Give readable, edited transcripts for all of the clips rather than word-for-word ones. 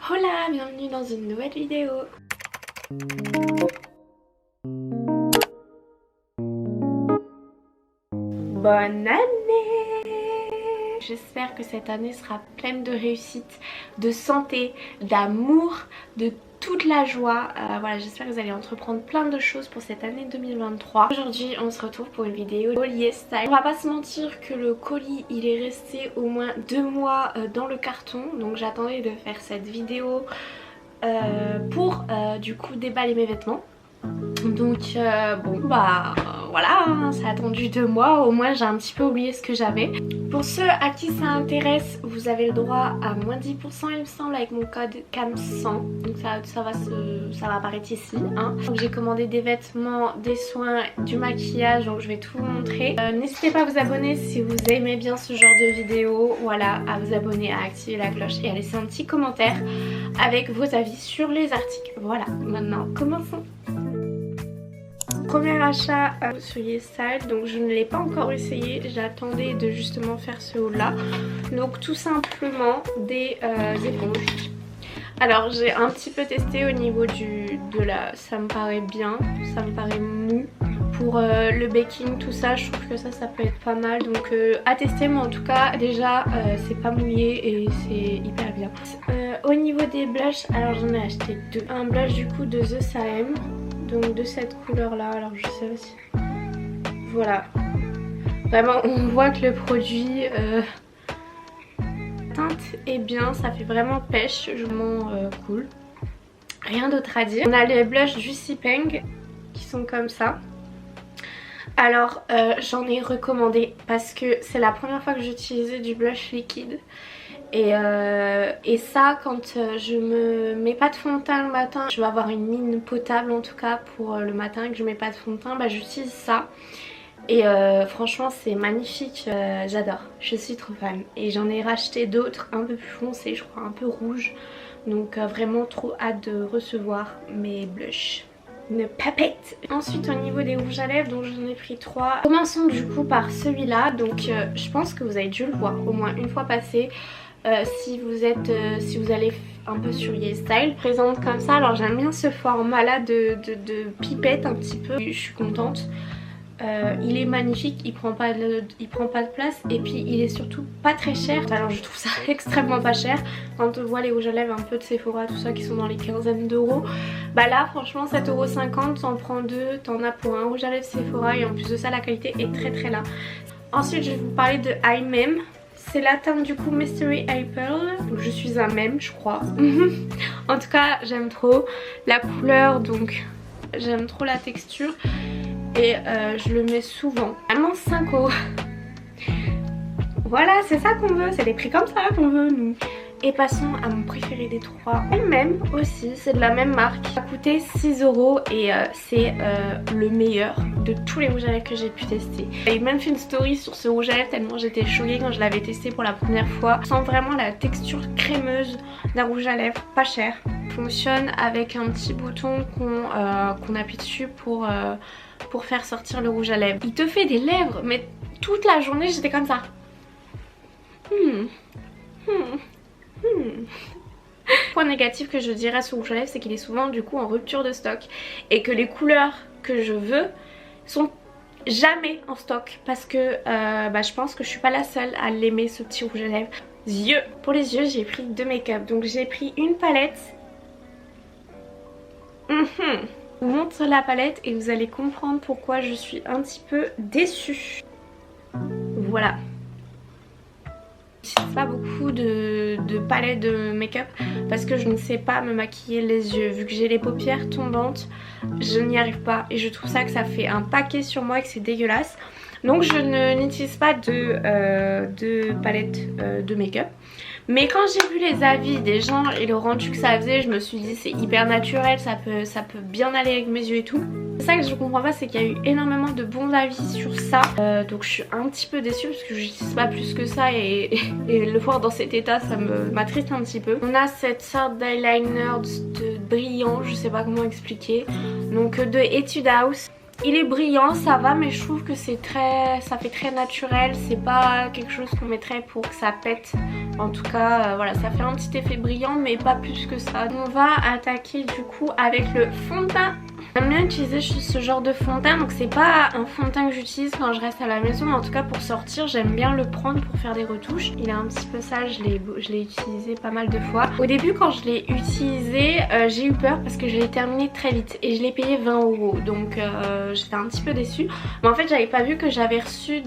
Hola, bienvenue dans une nouvelle vidéo. Bonne année! J'espère que cette année sera pleine de réussite, de santé, d'amour, de toute la joie. Voilà, j'espère que vous allez entreprendre plein de choses pour cette année 2023. Aujourd'hui, on se retrouve pour une vidéo collier style. On va pas se mentir que le colis, il est resté au moins 2 mois dans le carton. Donc j'attendais de faire cette vidéo pour du coup déballer mes vêtements. Donc bon bah voilà, hein, ça a attendu 2 mois, au moins j'ai un petit peu oublié ce que j'avais. Pour ceux à qui ça intéresse, vous avez le droit à moins 10% il me semble avec mon code CAM100. Donc ça va apparaître ici hein. Donc j'ai commandé des vêtements, des soins, du maquillage, donc je vais tout vous montrer. N'hésitez pas à vous abonner si vous aimez bien ce genre de vidéo. Voilà, à vous abonner, à activer la cloche et à laisser un petit commentaire avec vos avis sur les articles. Voilà, maintenant commençons. Premier achat sur YesStyle, donc je ne l'ai pas encore essayé, j'attendais de justement faire ce haul là. Donc tout simplement des éponges. Alors j'ai un petit peu testé au niveau ça me paraît bien, ça me paraît mou. Pour le baking, tout ça, je trouve que ça peut être pas mal. Donc à tester, mais en tout cas déjà c'est pas mouillé et c'est hyper bien. Au niveau des blushs, alors j'en ai acheté deux. Un blush du coup de The Salem, donc de cette couleur là, alors je sais pas si... Voilà. Vraiment on voit que le produit teinte est bien, ça fait vraiment pêche, vraiment cool. Rien d'autre à dire. On a les blushs Juicy Peng qui sont comme ça. Alors j'en ai recommandé parce que c'est la première fois que j'utilisais du blush liquide. Et ça, quand je me mets pas de fond de teint le matin, je vais avoir une mine potable en tout cas pour le matin, que je mets pas de fond de teint, bah j'utilise ça. Et franchement c'est magnifique, j'adore, je suis trop fan. Et j'en ai racheté d'autres un peu plus foncés, je crois un peu rouge. Donc vraiment trop hâte de recevoir mes blushs. Une papette. Ensuite au niveau des rouges à lèvres, donc j'en ai pris 3. Commençons du coup par celui-là. Donc je pense que vous avez dû le voir au moins une fois passé. Si vous allez un peu sur YesStyle, présente comme ça. Alors j'aime bien ce format là de pipette un petit peu. Je suis contente. Il est magnifique, il prend pas de place et puis il est surtout pas très cher. Alors je trouve ça extrêmement pas cher. Quand on voit les rouges à lèvres un peu de Sephora, tout ça qui sont dans les quinzaines d'euros, bah là franchement 7,50€, t'en prends deux, t'en as pour un rouge à lèvres Sephora et en plus de ça la qualité est très là. Ensuite je vais vous parler de iMem. C'est la teinte du coup Mystery Eye Pearl. Donc je suis un mème je crois. En tout cas j'aime trop la couleur, donc j'aime trop la texture. Et je le mets souvent. Vraiment 5 €. Voilà, c'est ça qu'on veut, c'est des prix comme ça qu'on veut nous. Et passons à mon préféré des trois. Elle-même aussi, c'est de la même marque. Ça a coûté 6 € et c'est le meilleur de tous les rouges à lèvres que j'ai pu tester. J'ai même fait une story sur ce rouge à lèvres tellement j'étais choquée quand je l'avais testé pour la première fois. Je sens vraiment la texture crémeuse d'un rouge à lèvres, pas cher. Il fonctionne avec un petit bouton qu'on appuie dessus pour faire sortir le rouge à lèvres. Il te fait des lèvres, mais toute la journée j'étais comme ça. Point négatif que je dirais sur rouge à lèvres, c'est qu'il est souvent du coup en rupture de stock et que les couleurs que je veux sont jamais en stock parce que je pense que je suis pas la seule à l'aimer, ce petit rouge à lèvres. Yeux. Pour les yeux j'ai pris 2 make-up, donc j'ai pris une palette. Je vous montre la palette et vous allez comprendre pourquoi je suis un petit peu déçue. Voilà. Je n'utilise pas beaucoup de palettes de make-up parce que je ne sais pas me maquiller les yeux. Vu que j'ai les paupières tombantes, je n'y arrive pas et je trouve ça que ça fait un paquet sur moi et que c'est dégueulasse. Donc je n'utilise pas de palette de make-up. Mais quand j'ai vu les avis des gens et le rendu que ça faisait, je me suis dit c'est hyper naturel, ça peut bien aller avec mes yeux et tout. C'est ça que je comprends pas, c'est qu'il y a eu énormément de bons avis sur ça. Donc je suis un petit peu déçue parce que je n'utilise pas plus que ça et le voir dans cet état ça m'attriste un petit peu. On a cette sorte d'eyeliner de brillant, je sais pas comment expliquer. Donc de Etude House. Il est brillant, ça va, mais je trouve que ça fait très naturel. C'est pas quelque chose qu'on mettrait pour que ça pète En tout cas voilà, ça fait un petit effet brillant mais pas plus que ça. On va attaquer du coup avec le fond de teint. J'aime bien utiliser ce genre de fond de teint, donc c'est pas un fond de teint que j'utilise quand je reste à la maison, mais en tout cas pour sortir j'aime bien le prendre pour faire des retouches. Il est un petit peu sale, je l'ai utilisé pas mal de fois. Au début quand je l'ai utilisé j'ai eu peur parce que je l'ai terminé très vite et je l'ai payé 20 €, donc j'étais un petit peu déçue. Mais en fait j'avais pas vu que j'avais reçu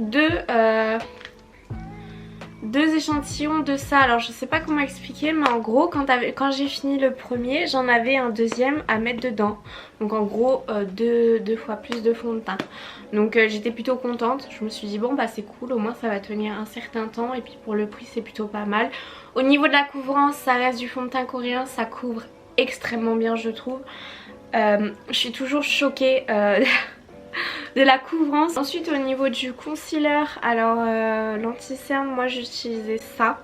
deux échantillons de ça. Alors je sais pas comment expliquer, mais en gros quand j'ai fini le premier, j'en avais un deuxième à mettre dedans. Donc en gros deux fois plus de fond de teint. Donc j'étais plutôt contente. Je me suis dit bon bah c'est cool, au moins ça va tenir un certain temps et puis pour le prix c'est plutôt pas mal. Au niveau de la couvrance, ça reste du fond de teint coréen, ça couvre extrêmement bien je trouve. Je suis toujours choquée de la couvrance. Ensuite au niveau du concealer, alors l'anti-cerne, moi j'utilisais ça.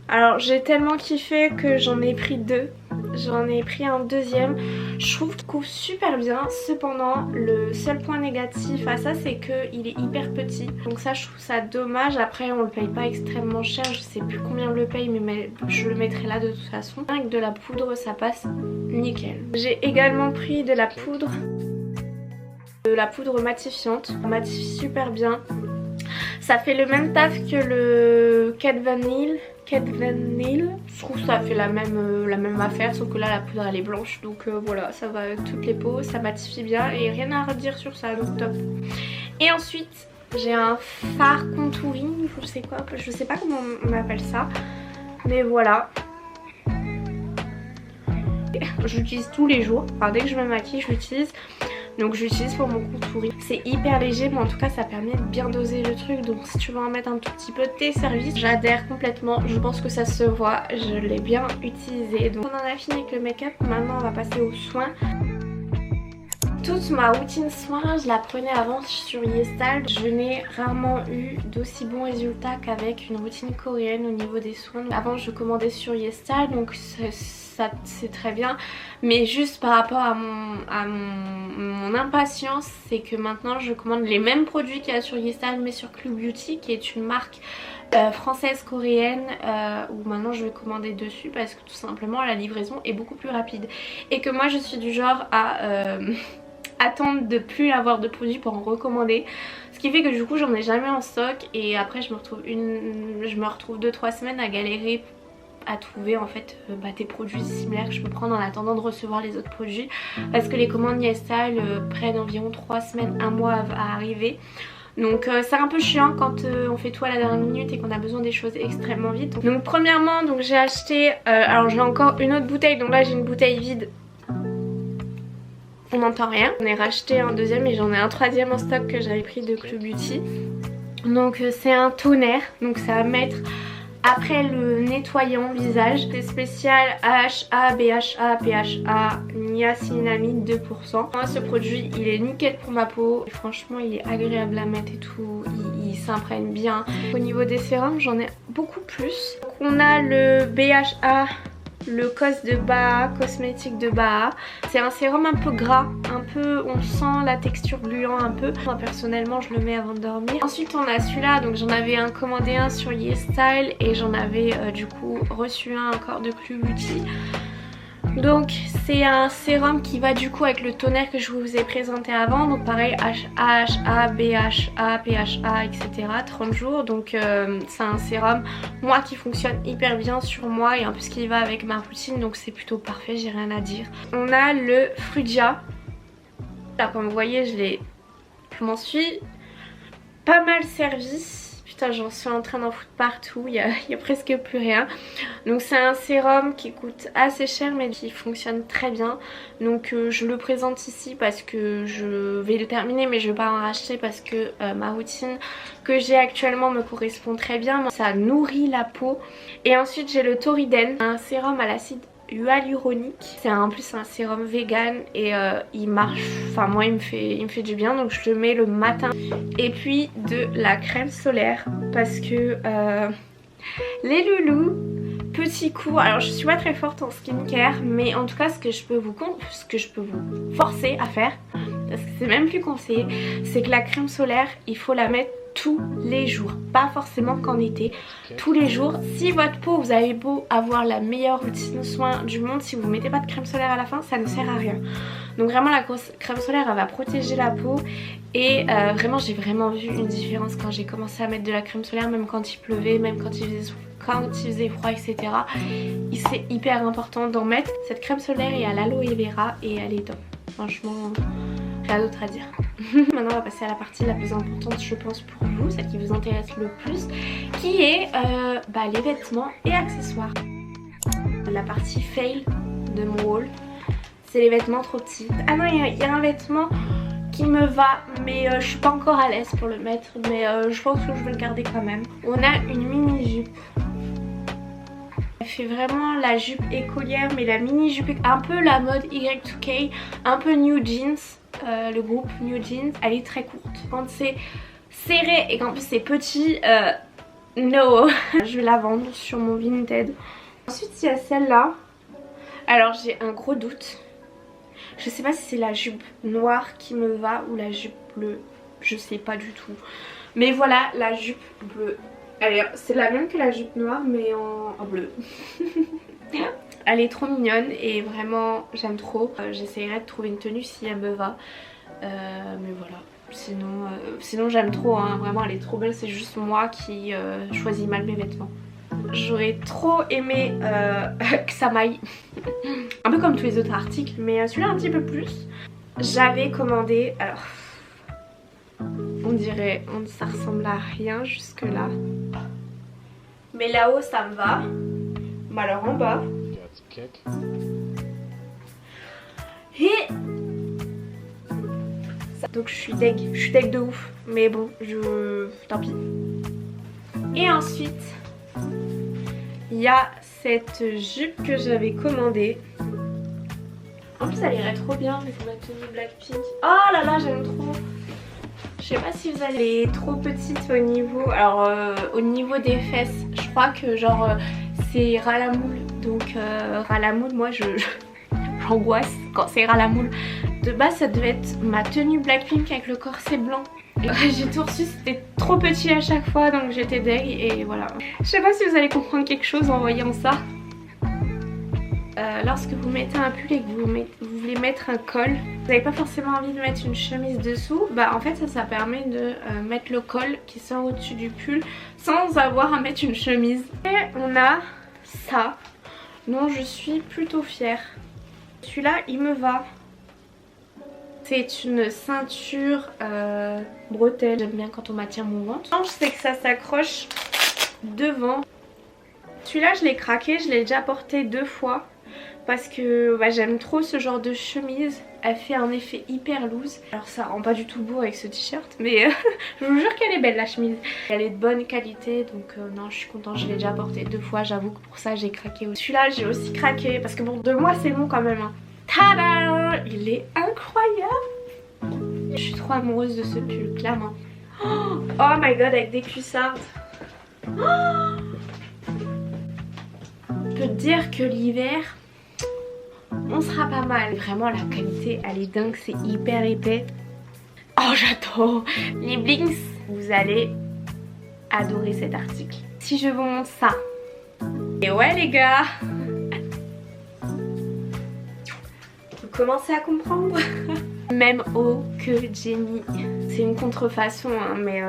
Alors j'ai tellement kiffé que j'en ai pris deux. J'en ai pris un deuxième. Je trouve qu'il couvre super bien. Cependant le seul point négatif à ça c'est qu'il est hyper petit. Donc ça je trouve ça dommage. Après on le paye pas extrêmement cher. Je sais plus combien je le paye mais je le mettrai là de toute façon. Avec de la poudre ça passe nickel. J'ai également pris de la poudre matifiante. Ça matifie super bien. Ça fait le même taf que le Kat Von D. Je trouve que ça fait la même affaire, sauf que là la poudre elle est blanche. Donc voilà, ça va avec toutes les peaux, ça matifie bien et rien à redire sur ça, donc top. Et ensuite j'ai un fard contouring, je sais pas comment on appelle ça, mais voilà. J'utilise tous les jours, enfin dès que je me maquille je l'utilise. Donc j'utilise pour mon contouring. C'est hyper léger mais en tout cas ça permet de bien doser le truc. Donc si tu veux en mettre un tout petit peu, tes services. J'adhère complètement, je pense que ça se voit. Je l'ai bien utilisé. Donc on en a fini avec le make-up. Maintenant on va passer aux soins. Toute ma routine soins, je la prenais avant sur YesStyle. Je n'ai rarement eu d'aussi bons résultats qu'avec une routine coréenne au niveau des soins. Avant je commandais sur YesStyle donc ça c'est très bien, mais juste par rapport à mon impatience, c'est que maintenant je commande les mêmes produits qu'il y a sur YesStyle mais sur Club Beauty qui est une marque française coréenne où maintenant je vais commander dessus parce que tout simplement la livraison est beaucoup plus rapide et que moi je suis du genre à attendre de plus avoir de produits pour en recommander, ce qui fait que du coup j'en ai jamais en stock et après je me retrouve 2-3 semaines à galérer à trouver en fait des produits similaires que je peux prendre en attendant de recevoir les autres produits parce que les commandes YesStyle prennent environ 3 semaines, 1 mois à arriver. Donc c'est un peu chiant quand on fait tout à la dernière minute et qu'on a besoin des choses extrêmement vite. Donc premièrement j'ai acheté, alors j'ai encore une autre bouteille, donc là j'ai une bouteille vide. On n'entend rien. J'en ai racheté un deuxième et j'en ai un troisième en stock que j'avais pris de Club Beauty. Donc c'est un toner, donc ça va mettre après le nettoyant visage. C'est spécial AHA, BHA, PHA, niacinamide 2%. Moi ce produit il est nickel pour ma peau. Et franchement il est agréable à mettre et tout. Il s'imprègne bien. Au niveau des sérums j'en ai beaucoup plus. Donc, on a le BHA. Le cos de Baha, cosmétique de Baha. C'est un sérum un peu gras, on sent la texture gluant un peu. Moi personnellement je le mets avant de dormir. Ensuite on a celui-là, donc j'en avais commandé un sur YesStyle et j'en avais du coup reçu un encore de Club Beauty. Donc c'est un sérum qui va du coup avec le toner que je vous ai présenté avant. Donc pareil AHA, BHA, PHA etc. 30 jours. Donc c'est un sérum moi qui fonctionne hyper bien sur moi et en plus qui va avec ma routine. Donc c'est plutôt parfait, j'ai rien à dire. On a le Frugia. Là comme vous voyez je m'en suis pas mal servi. Putain j'en suis en train d'en foutre partout, il y a presque plus rien. Donc c'est un sérum qui coûte assez cher mais qui fonctionne très bien. Donc je le présente ici parce que je vais le terminer mais je vais pas en racheter parce que ma routine que j'ai actuellement me correspond très bien. Ça nourrit la peau. Et ensuite j'ai le Toriden, un sérum à l'acide hyaluronique. C'est en plus un sérum vegan et il marche, enfin moi il me fait du bien donc je le mets le matin. Et puis de la crème solaire parce que les loulous, petit coup, alors je suis pas très forte en skincare mais en tout cas ce que je peux vous forcer à faire, parce que c'est même plus conseillé, c'est que la crème solaire il faut la mettre tous les jours, pas forcément qu'en été, tous les jours. Si votre peau, vous avez beau avoir la meilleure routine de soins du monde, si vous ne mettez pas de crème solaire à la fin, ça ne sert à rien. Donc vraiment la crème solaire, elle va protéger la peau. Et vraiment j'ai vraiment vu une différence quand j'ai commencé à mettre de la crème solaire, même quand il pleuvait, même quand il faisait froid, etc. C'est hyper important d'en mettre. Cette crème solaire est à l'aloe vera et elle est top. Franchement, rien d'autre à dire. Maintenant on va passer à la partie la plus importante je pense pour vous, celle qui vous intéresse le plus, qui est les vêtements et accessoires. La partie fail de mon haul, c'est les vêtements trop petits. Ah non, il y a un vêtement qui me va, mais je suis pas encore à l'aise pour le mettre, mais je pense que je vais le garder quand même. On a une mini jupe. Elle fait vraiment la jupe écolière, mais la mini jupe un peu la mode Y2K, un peu New Jeans, le groupe New Jeans. Elle est très courte. Quand c'est serré et qu'en plus c'est petit, no. Je vais la vendre sur mon Vinted. Ensuite il y a celle-là. Alors j'ai un gros doute. Je sais pas si c'est la jupe noire qui me va ou la jupe bleue. Je sais pas du tout. Mais voilà la jupe bleue. C'est la même que la jupe noire mais en bleu. Elle est trop mignonne et vraiment j'aime trop. J'essaierai de trouver une tenue si elle me va. Mais voilà. Sinon j'aime trop, hein. Vraiment elle est trop belle. C'est juste moi qui choisis mal mes vêtements. J'aurais trop aimé que ça m'aille. Un peu comme tous les autres articles, mais celui-là un petit peu plus. J'avais commandé, alors on dirait, ça ressemble à rien jusque là. Mais là-haut ça me va. Mais alors en bas. Et donc je suis deg de ouf. Mais bon, tant pis. Et ensuite il y a cette jupe que j'avais commandée. En plus elle irait trop bien avec ma tenue Blackpink. Oh là là j'aime trop. Je sais pas si vous allez trop petite au niveau. Alors au niveau des fesses, je crois que genre c'est ras la moule. Donc ras la moule, moi j'angoisse quand c'est ras la moule. De base ça devait être ma tenue Blackpink avec le corset blanc. J'ai tout reçu, c'était trop petit à chaque fois donc j'étais deg et voilà. Je sais pas si vous allez comprendre quelque chose en voyant ça. Lorsque vous mettez un pull et que vous voulez mettre un col, vous n'avez pas forcément envie de mettre une chemise dessous, en fait ça permet de mettre le col qui sort au-dessus du pull sans avoir à mettre une chemise. Et on a ça dont je suis plutôt fière. Celui-là il me va. C'est une ceinture bretelle. J'aime bien quand on m'attire mon ventre. Je sais que ça s'accroche devant. Celui-là je l'ai craqué, je l'ai déjà porté 2 fois. Parce que j'aime trop ce genre de chemise. Elle fait un effet hyper loose. Alors ça rend pas du tout beau avec ce t-shirt. Mais je vous jure qu'elle est belle la chemise. Elle est de bonne qualité. Donc non je suis contente. Je l'ai déjà porté 2 fois. J'avoue que pour ça j'ai craqué aussi. Celui-là j'ai aussi craqué. Parce que bon 2 mois c'est long quand même. Hein. Tada! Il est incroyable. Je suis trop amoureuse de ce pull clairement. Oh my god avec des cuissardes. Je peux te dire que l'hiver on sera pas mal. Vraiment la qualité elle est dingue, c'est hyper épais. Oh j'adore. Les blinks, vous allez adorer cet article. Si je vous montre ça. Et ouais les gars. Vous commencez à comprendre. Même haut que Jenny. C'est une contrefaçon hein, mais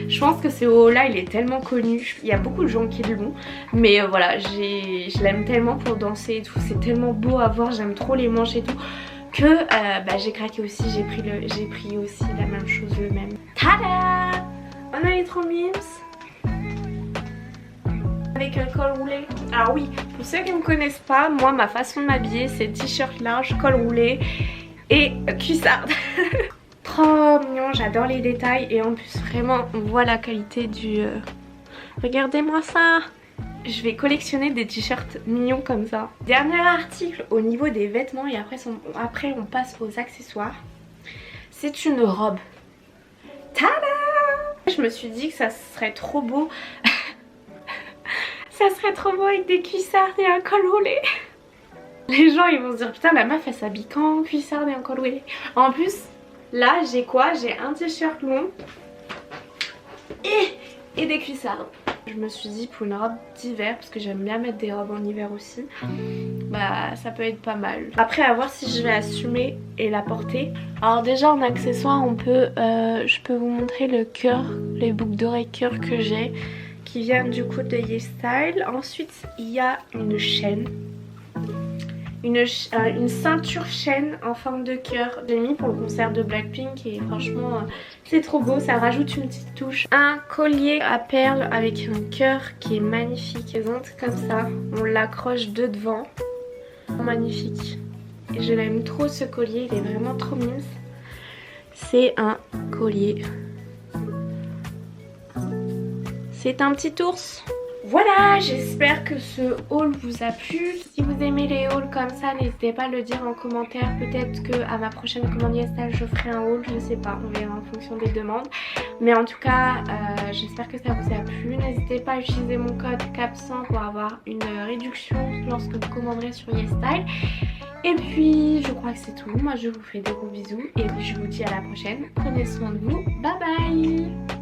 je pense que ce haut là il est tellement connu. Il y a beaucoup de gens qui l'ont. Mais voilà je l'aime tellement pour danser et tout. C'est tellement beau à voir, j'aime trop les manches et tout. Que j'ai craqué aussi, j'ai pris aussi la même chose, le même. Tada! On a les trop mimes. Avec un col roulé. Alors oui, pour ceux qui ne me connaissent pas, moi ma façon de m'habiller c'est t-shirt large, col roulé et cuissarde. Trop mignon, j'adore les détails et en plus vraiment on voit la qualité du... Regardez-moi ça. Je vais collectionner des t-shirts mignons comme ça. Dernier article au niveau des vêtements et après on passe aux accessoires. C'est une robe. Tada! Je me suis dit que ça serait trop beau. Ça serait trop beau avec des cuissardes et un col roulé. Les gens ils vont se dire putain la meuf elle s'habille qu'en cuissardes et en col roulé. En plus là j'ai quoi? J'ai un t-shirt long et des cuissardes. Je me suis dit pour une robe d'hiver, parce que j'aime bien mettre des robes en hiver aussi, bah ça peut être pas mal. Après à voir si je vais assumer et la porter. Alors déjà en accessoire on peut, je peux vous montrer le cœur, les boucles d'oreilles cœur que j'ai, qui viennent du coup de YesStyle. Ensuite il y a une chaîne. Une ceinture chaîne en forme de cœur. J'ai mis pour le concert de Blackpink et franchement c'est trop beau, ça rajoute une petite touche. Un collier à perles avec un cœur qui est magnifique. Comme ça, on l'accroche de devant. Magnifique. Et je l'aime trop ce collier, il est vraiment trop mignon. C'est un collier. C'est un petit ours. Voilà, j'espère que ce haul vous a plu. Si vous aimez les hauls comme ça, n'hésitez pas à le dire en commentaire. Peut-être qu'à ma prochaine commande YesStyle, je ferai un haul, je sais pas, on verra en fonction des demandes. Mais en tout cas, j'espère que ça vous a plu. N'hésitez pas à utiliser mon code CAP100 pour avoir une réduction lorsque vous commanderez sur YesStyle. Et puis, je crois que c'est tout. Moi, je vous fais de gros bisous et puis je vous dis à la prochaine. Prenez soin de vous. Bye bye!